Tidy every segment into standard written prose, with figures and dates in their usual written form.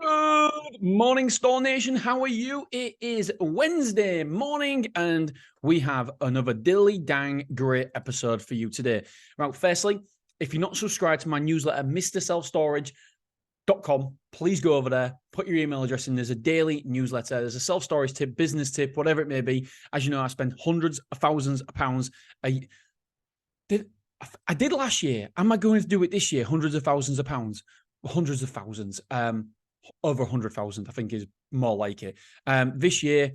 Good morning, Store Nation. How are you? It is Wednesday morning, and we have another dilly dang great episode for you today. Right, firstly, if you're not subscribed to my newsletter, MrSelfStorage.com, please go over there, put your email address in. There's a daily newsletter, there's a self-storage tip, business tip, whatever it may be. As you know, I spend hundreds of thousands of pounds I did last year. Am I going to do it this year? Hundreds of thousands of pounds, hundreds of thousands. Over 100,000, I think is more like it. This year,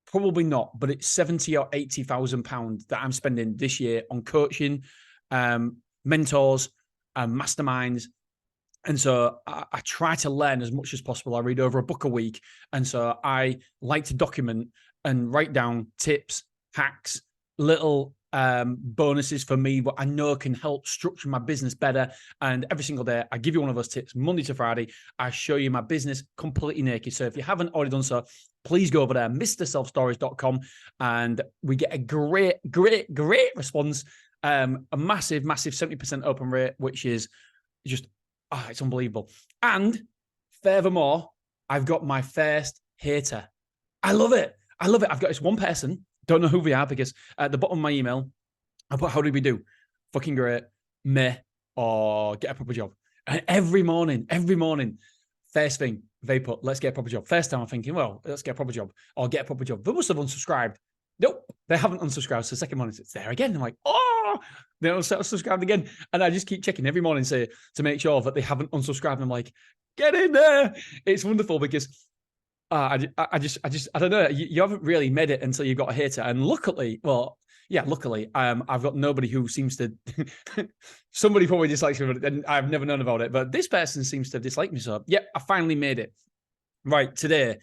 probably not, but it's 70 or 80,000 pounds that I'm spending this year on coaching, mentors, masterminds. And so I try to learn as much as possible. I read over a book a week. And so I like to document and write down tips, hacks, little bonuses for me, what I know can help structure my business better. And every single day, I give you one of those tips, Monday to Friday. I show you my business completely naked. So if you haven't already done so, please go over there, MrSelfStorage.com, and we get a great response. A massive 70% open rate, which is just, it's unbelievable. And furthermore, I've got my first hater. I love it. I've got this one person. Don't know who they are because at the bottom of my email, I put, how did we do? Fucking great, meh, or get a proper job. And every morning, first thing they put, let's get a proper job. First time I'm thinking, well, let's get a proper job or get a proper job. They must have unsubscribed. Nope, they haven't unsubscribed. So the second morning, it's there again. I'm like, oh, they unsubscribed again. And I just keep checking every morning to make sure that they haven't unsubscribed. And I'm like, get in there. It's wonderful because I don't know. You haven't really made it until you've got a hater. And luckily, I've got nobody who seems to, somebody probably dislikes me, and I've never known about it. But this person seems to dislike me. So, yeah, I finally made it. Right, today,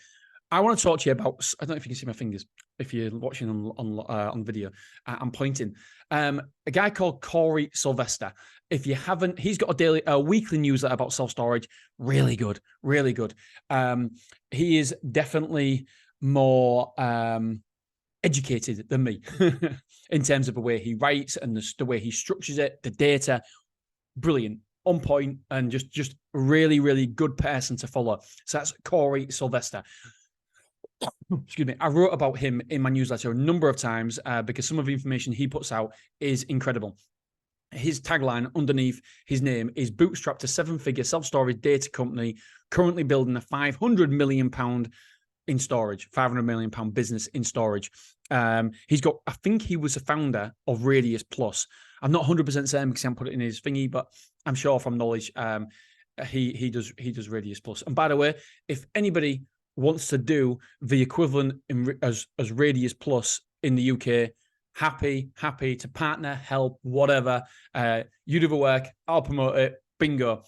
I want to talk to you about, I don't know if you can see my fingers, if you're watching on video, I'm pointing. A guy called Corey Sylvester. If you haven't, he's got a weekly newsletter about self-storage. Really good. He is definitely more educated than me in terms of the way he writes and the way he structures it, the data. Brilliant, on point, and just really good person to follow. So that's Corey Sylvester. Excuse me. I wrote about him in my newsletter a number of times because some of the information he puts out is incredible. His tagline underneath his name is bootstrapped to seven-figure self-storage data company, currently building a £500 million in storage, £500 million business in storage. He's got, I think he was a founder of Radius Plus. I'm not 100% certain because I haven't put it in his thingy, but I'm sure from knowledge, he does Radius Plus. And by the way, if anybody wants to do the equivalent as Radius Plus in the UK, happy to partner, help, whatever. You do the work, I'll promote it. Bingo.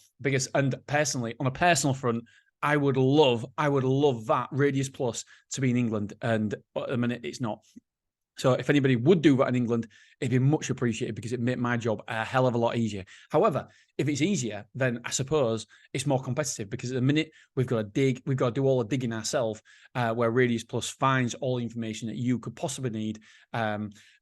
And personally, on a personal front, I would love that Radius Plus to be in England. And at the minute, it's not. So if anybody would do that in England, it'd be much appreciated because it'd make my job a hell of a lot easier. However, if it's easier, then I suppose it's more competitive because at the minute we've got to do all the digging ourselves, where Radius Plus finds all the information that you could possibly need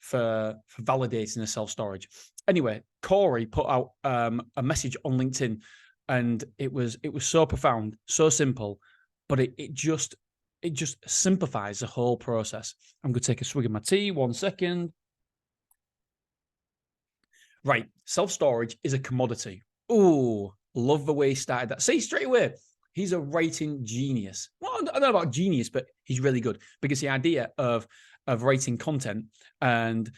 for validating the self-storage. Anyway, Corey put out a message on LinkedIn, and it was so profound, so simple, but it just simplifies the whole process. I'm going to take a swig of my tea. 1 second. Right. Self-storage is a commodity. Oh, love the way he started that. See, straight away, he's a writing genius. Well, I don't know about genius, but he's really good because the idea of writing content and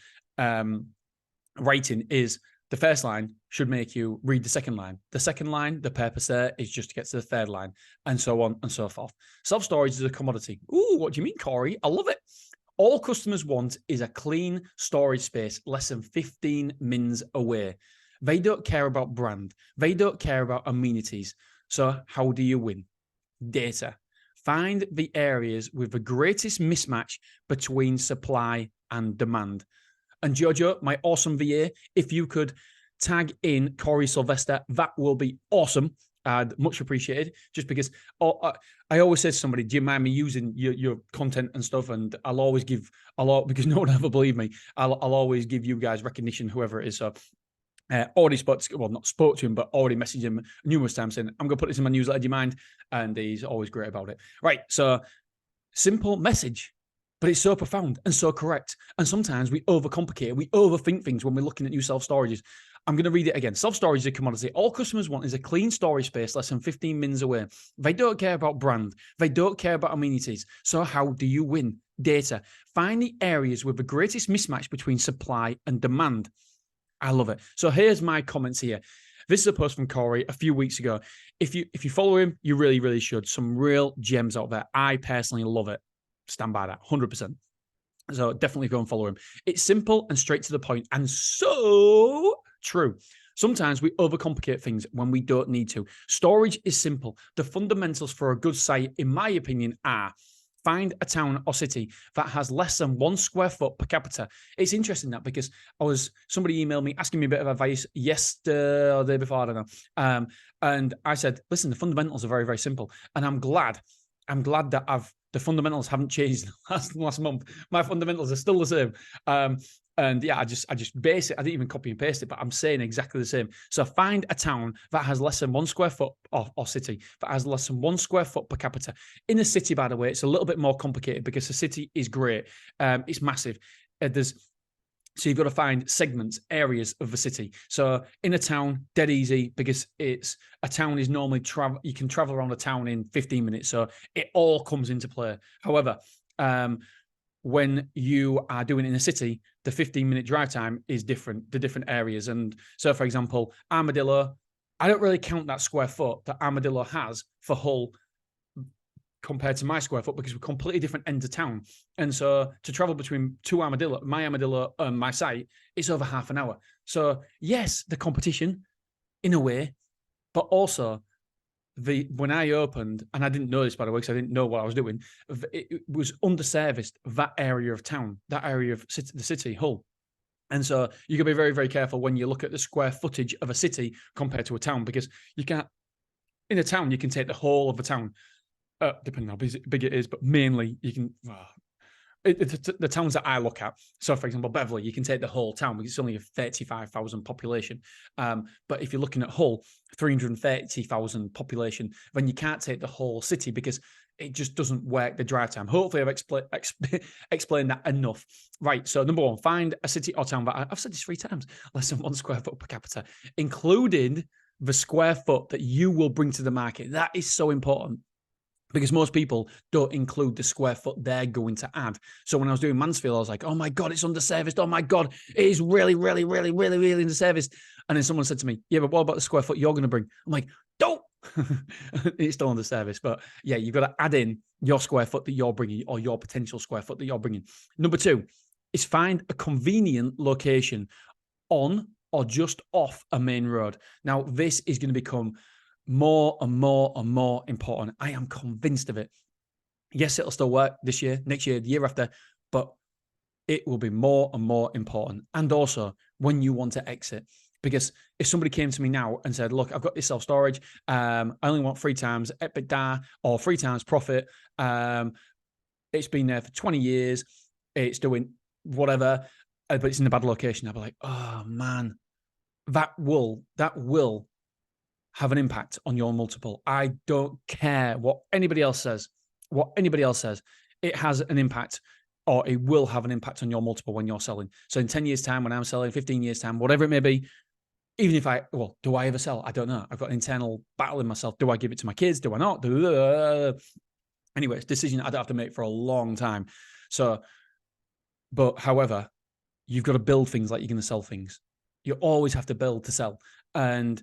writing is the first line should make you read the second line. The second line, the purpose there is just to get to the third line, and so on and so forth. Self-storage is a commodity. Ooh, what do you mean, Corey? I love it. All customers want is a clean storage space less than 15 mins away. They don't care about brand. They don't care about amenities. So how do you win? Data. Find the areas with the greatest mismatch between supply and demand. And Jojo, my awesome VA, if you could tag in Corey Sylvester, that will be awesome. Much appreciated. Just because I always say to somebody, do you mind me using your content and stuff? And I'll always give, because no one ever believed me, I'll always give you guys recognition, whoever it is. So Already not spoke to him, but already messaged him numerous times saying, I'm going to put this in my newsletter, do you mind? And he's always great about it. Right, so simple message, but it's so profound and so correct. And sometimes we overcomplicate, we overthink things when we're looking at new self-storages. I'm going to read it again. Self-storage is a commodity. All customers want is a clean storage space less than 15 mins away. They don't care about brand. They don't care about amenities. So how do you win? Data. Find the areas with the greatest mismatch between supply and demand. I love it. So here's my comments here. This is a post from Corey a few weeks ago. If you follow him, you really, really should. Some real gems out there. I personally love it. Stand by that, 100%. So definitely go and follow him. It's simple and straight to the point, and so true. Sometimes we overcomplicate things when we don't need to. Storage is simple. The fundamentals for a good site, in my opinion, are find a town or city that has less than 1 square foot per capita. It's interesting that because somebody emailed me asking me a bit of advice yesterday or the day before, I don't know. And I said, listen, the fundamentals are very, very simple. And I'm glad that the fundamentals haven't changed last month. My fundamentals are still the same. And yeah, I just base it. I didn't even copy and paste it, but I'm saying exactly the same. So find a town that has less than 1 square foot or city that has less than 1 square foot per capita. In a city, by the way, it's a little bit more complicated because the city is great. It's massive. So you've got to find segments, areas of the city. So in a town, dead easy, because a town is normally you can travel around a town in 15 minutes. So it all comes into play. However, when you are doing it in a city, the 15-minute drive time is different, the different areas. And so, for example, Armadillo, I don't really count that square foot that Armadillo has for Hull compared to my square foot because we're completely different ends of town. And so to travel between my Armadillo and my site, it's over half an hour. So yes, the competition in a way, but also when I opened, and I didn't know this, by the way, because I didn't know what I was doing, it was underserviced, that area of town, that area of the city, Hull. And so you can be very, very careful when you look at the square footage of a city compared to a town, because you can't, in a town, you can take the whole of the town, depending on how big it is, but mainly you can, the towns that I look at. So for example, Beverley, you can take the whole town because it's only a 35,000 population. But if you're looking at Hull, 330,000 population, then you can't take the whole city because it just doesn't work the drive time. Hopefully I've explained that enough. Right, so number one, find a city or town that, I've said this 3 times, less than 1 square foot per capita, including the square foot that you will bring to the market. That is so important, because most people don't include the square foot they're going to add. So when I was doing Mansfield, I was like, oh my God, it's underserviced. Oh my God, it is really, really, really, really, really underserviced. And then someone said to me, yeah, but what about the square foot you're going to bring? I'm like, don't. It's still underserviced. But yeah, you've got to add in your square foot that you're bringing, or your potential square foot that you're bringing. Number 2 is find a convenient location on or just off a main road. Now, this is going to become more and more and more important. I am convinced of it. Yes, it'll still work this year, next year, the year after, but it will be more and more important. And also when you want to exit, because if somebody came to me now and said, look, I've got this self-storage, I only want 3 times EBITDA or 3 times profit. It's been there for 20 years. It's doing whatever, but it's in a bad location. I'll be like, oh man, that will have an impact on your multiple. I don't care what anybody else says. It has an impact, or it will have an impact on your multiple when you're selling. So in 10 years' time, when I'm selling, 15 years' time, whatever it may be, even if do I ever sell? I don't know. I've got an internal battle in myself. Do I give it to my kids? Do I not? Anyway, it's a decision I don't have to make for a long time. So, but however, you've got to build things like you're going to sell things. You always have to build to sell. And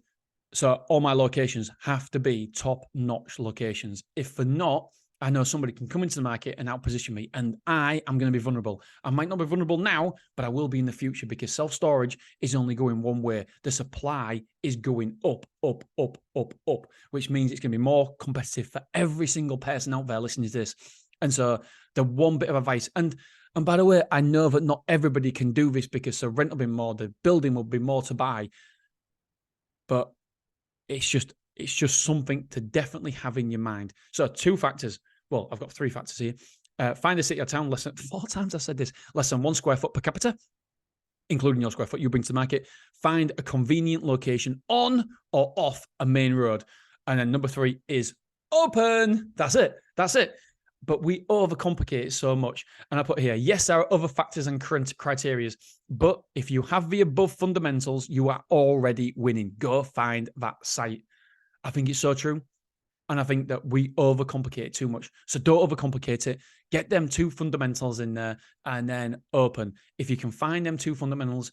so all my locations have to be top-notch locations. If they're not, I know somebody can come into the market and outposition me, and I am going to be vulnerable. I might not be vulnerable now, but I will be in the future, because self-storage is only going one way. The supply is going up, up, up, up, up, which means it's going to be more competitive for every single person out there listening to this. And so the one bit of advice, and by the way, I know that not everybody can do this, because the rent will be more, the building will be more to buy, but it's just something to definitely have in your mind. So 2 factors. Well, I've got 3 factors here. Find a city or town less than 4 times I said this, less than 1 square foot per capita. including your square foot you bring to the market. Find a convenient location on or off a main road. And then number 3 is open. That's it. But we overcomplicate it so much. And I put here, yes, there are other factors and criteria, but if you have the above fundamentals, you are already winning. Go find that site. I think it's so true. And I think that we overcomplicate it too much. So don't overcomplicate it. Get them 2 fundamentals in there and then open. If you can find them 2 fundamentals,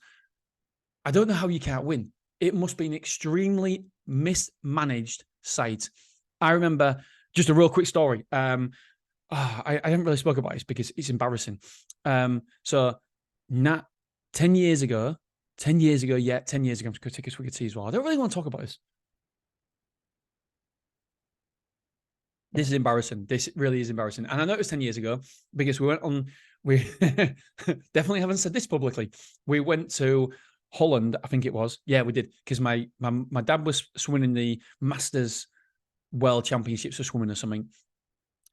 I don't know how you can't win. It must be an extremely mismanaged site. I remember just a real quick story. I haven't really spoken about this because it's embarrassing. So 10 years ago, I'm just going to take a swig of tea as well. I don't really want to talk about this. This is embarrassing. This really is embarrassing. And I know it was 10 years ago because we definitely haven't said this publicly. We went to Holland, I think it was. Yeah, we did. Because my dad was swimming in the Masters World Championships of swimming or something.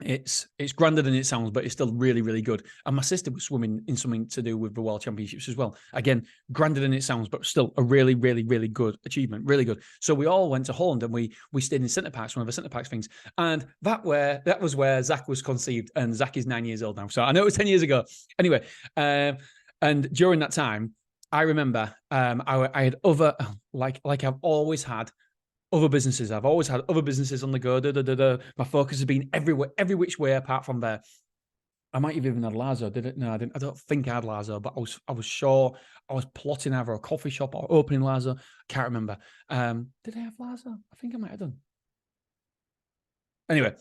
It's grander than it sounds, but it's still really, really good. And my sister was swimming in something to do with the World Championships as well. Again, grander than it sounds, but still a really, really, really good achievement. Really good. So we all went to Holland and we stayed in Center Parcs, one of the Center Parcs things. And that was where Zach was conceived. And Zach is 9 years old now. So I know it was 10 years ago. Anyway, and during that time, I remember I had other, like I've always had, other businesses. I've always had other businesses on the go. My focus has been everywhere, every which way apart from there. I might have even had Lazo, did it? No, I didn't. I don't think I had Lazo, but I was sure I was plotting either a coffee shop or opening Lazo. I can't remember. Did I have Lazo? I think I might have done. Anyway,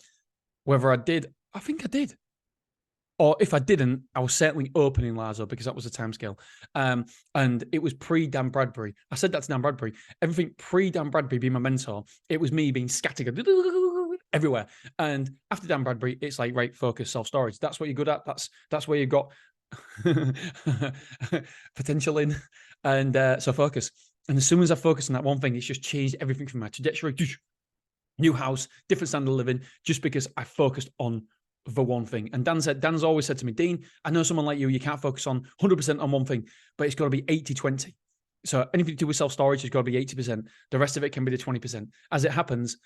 whether I did, I think I did. Or if I didn't, I was certainly opening Lazo because that was the timescale. And it was pre-Dan Bradbury. I said that to Dan Bradbury. Everything pre-Dan Bradbury being my mentor, it was me being scattered everywhere. And after Dan Bradbury, it's like, right, focus, self-storage. That's what you're good at. That's where you've got potential in. And so focus. And as soon as I focus on that one thing, it's just changed everything from my trajectory. New house, different standard of living, just because I focused on the one thing. And Dan's always said to me, Dean, I know someone like you can't focus on 100% on one thing, but it's got to be 80-20. So anything to do with self-storage has got to be 80%. The rest of it can be the 20%. As it happens,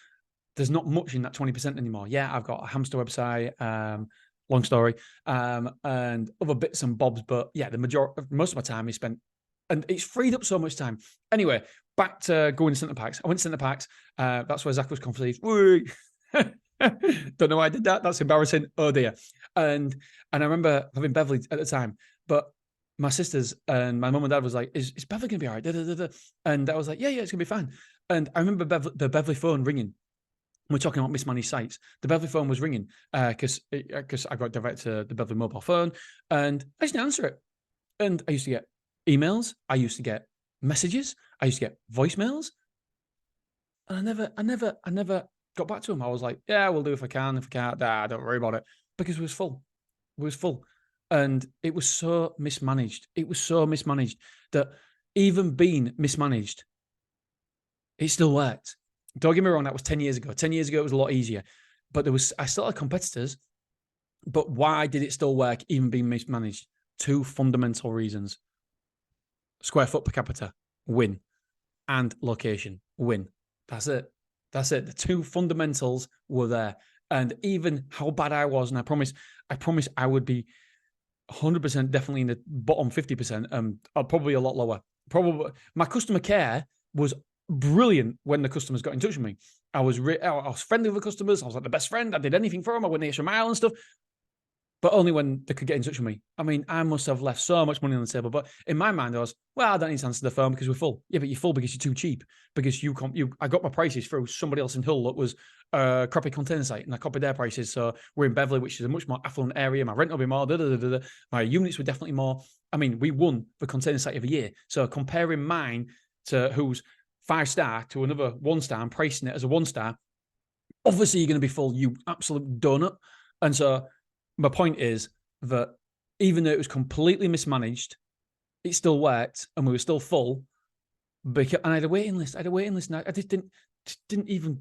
there's not much in that 20% anymore. Yeah, I've got a hamster website, long story, and other bits and bobs. But yeah, most of my time is spent, and it's freed up so much time. Anyway, back to going to Center Parcs. I went to Center Parcs. That's where Zach was conceived. Don't know why I did that. That's embarrassing. Oh dear. And I remember having Beverly at the time, but my sisters and my mum and dad was like, is Beverly going to be all right? And I was like, yeah, it's going to be fine. And I remember the Beverly phone ringing. We're talking about mismanaged sites. The Beverly phone was ringing because I got directed to the Beverly mobile phone and I just didn't answer it. And I used to get emails. I used to get messages. I used to get voicemails. And I never got back to him. I was like, yeah, we'll do if I can. If I can't, don't worry about it. Because it was full. It was full. And it was so mismanaged. It was so mismanaged that even being mismanaged, it still worked. Don't get me wrong, that was 10 years ago. 10 years ago, it was a lot easier. But I still had competitors. But why did it still work, even being mismanaged? 2 fundamental reasons. Square foot per capita, win. And location, win. That's it. The 2 fundamentals were there. And even how bad I was, and I promise I would be 100% definitely in the bottom 50%, probably a lot lower. Probably my customer care was brilliant when the customers got in touch with me. I was friendly with the customers. I was like the best friend. I did anything for them. I went the extra mile and stuff. But only when they could get in touch with me. I mean, I must have left so much money on the table. But in my mind, I was, well, I don't need to answer the phone because we're full. Yeah, but you're full because you're too cheap. Because I got my prices through somebody else in Hull that was a crappy container site, and I copied their prices. So we're in Beverly, which is a much more affluent area. My rent will be more. My units were definitely more. I mean, we won the container site of the year. So comparing mine to who's 5-star to another 1-star and pricing it as a 1-star, obviously you're going to be full, you absolute donut. And so my point is that even though it was completely mismanaged, it still worked and we were still full. And I had a waiting list. And I just didn't even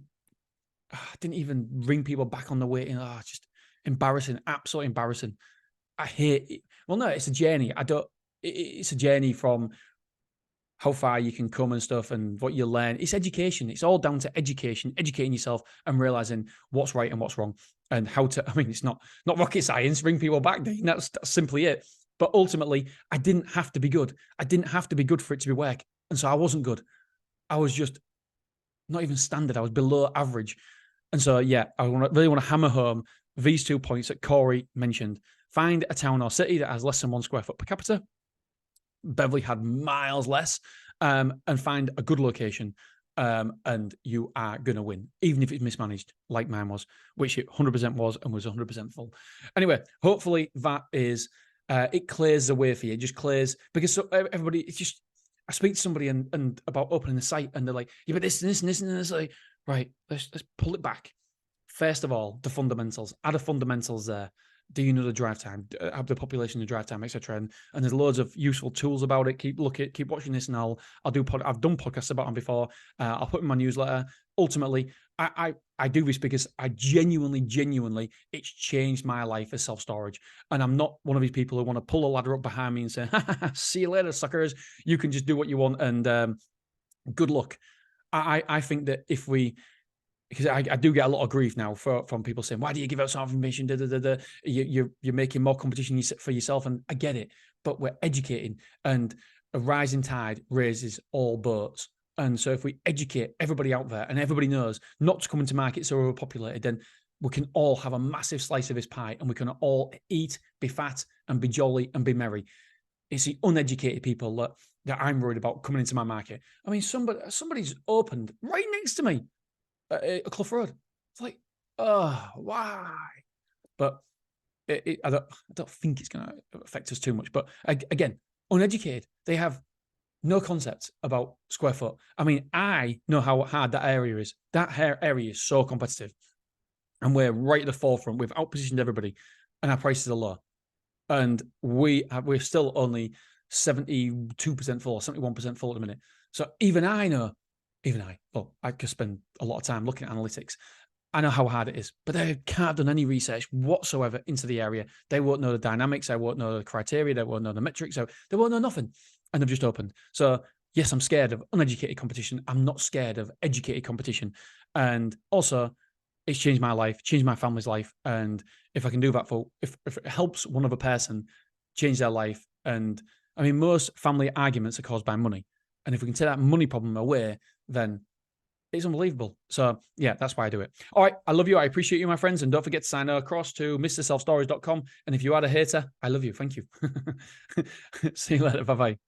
ring people back on the waiting. Just embarrassing, absolutely embarrassing. I hate it. Well, no, it's a journey. it's a journey from how far you can come and stuff and what you learn. It's education. It's all down to education, educating yourself and realizing what's right and what's wrong and how to, I mean, it's not rocket science, bring people back. That's simply it. But ultimately, I didn't have to be good. I didn't have to be good for it to be work. And so I wasn't good. I was just not even standard. I was below average. And so, yeah, I really want to hammer home these 2 points that Corey mentioned. Find a town or city that has less than 1 square foot per capita. Beverly had miles less, and find a good location, and you are going to win, even if it's mismanaged, like mine was, which it 100% was and was 100% full. Anyway, hopefully that is, it clears the way for you. It just clears, because so everybody, it's just, I speak to somebody and about opening the site, and they're like, yeah, but this and this and this, and it's like, right, let's pull it back. First of all, the fundamentals. Add the fundamentals there. Do you know the drive time? Have the population, the drive time, etc. And there's loads of useful tools about it. Keep watching this, and I'll do. I've done podcasts about them before. I'll put in my newsletter. Ultimately, I do this because I genuinely, it's changed my life as self-storage. And I'm not one of these people who want to pull a ladder up behind me and say, "See you later, suckers. You can just do what you want and good luck." I think that if we, because I do get a lot of grief now from people saying, why do you give out some information? You're making more competition for yourself. And I get it, but we're educating, and a rising tide raises all boats. And so if we educate everybody out there and everybody knows not to come into markets that are overpopulated, then we can all have a massive slice of this pie, and we can all eat, be fat and be jolly and be merry. It's the uneducated people that I'm worried about coming into my market. I mean, somebody's opened right next to me, a Clough Road. It's like, oh, why? But I don't think it's going to affect us too much. But again, uneducated, they have no concept about square foot. I mean, I know how hard that area is. That area is so competitive, and we're right at the forefront. We've outpositioned everybody, and our prices are low, and we're still only 72% full, 71% full at the minute. So even I know. Well, I could spend a lot of time looking at analytics. I know how hard it is, but they can't have done any research whatsoever into the area. They won't know the dynamics. They won't know the criteria. They won't know the metrics. So they won't know nothing. And they've just opened. So yes, I'm scared of uneducated competition. I'm not scared of educated competition. And also, it's changed my life, changed my family's life. And if I can do that if it helps one other person change their life, and I mean, most family arguments are caused by money. And if we can take that money problem away, then it's unbelievable. So yeah, that's why I do it. All right. I love you. I appreciate you, my friends. And don't forget to sign across to MrSelfStorage.com. And if you are a hater, I love you. Thank you. See you later. Bye-bye.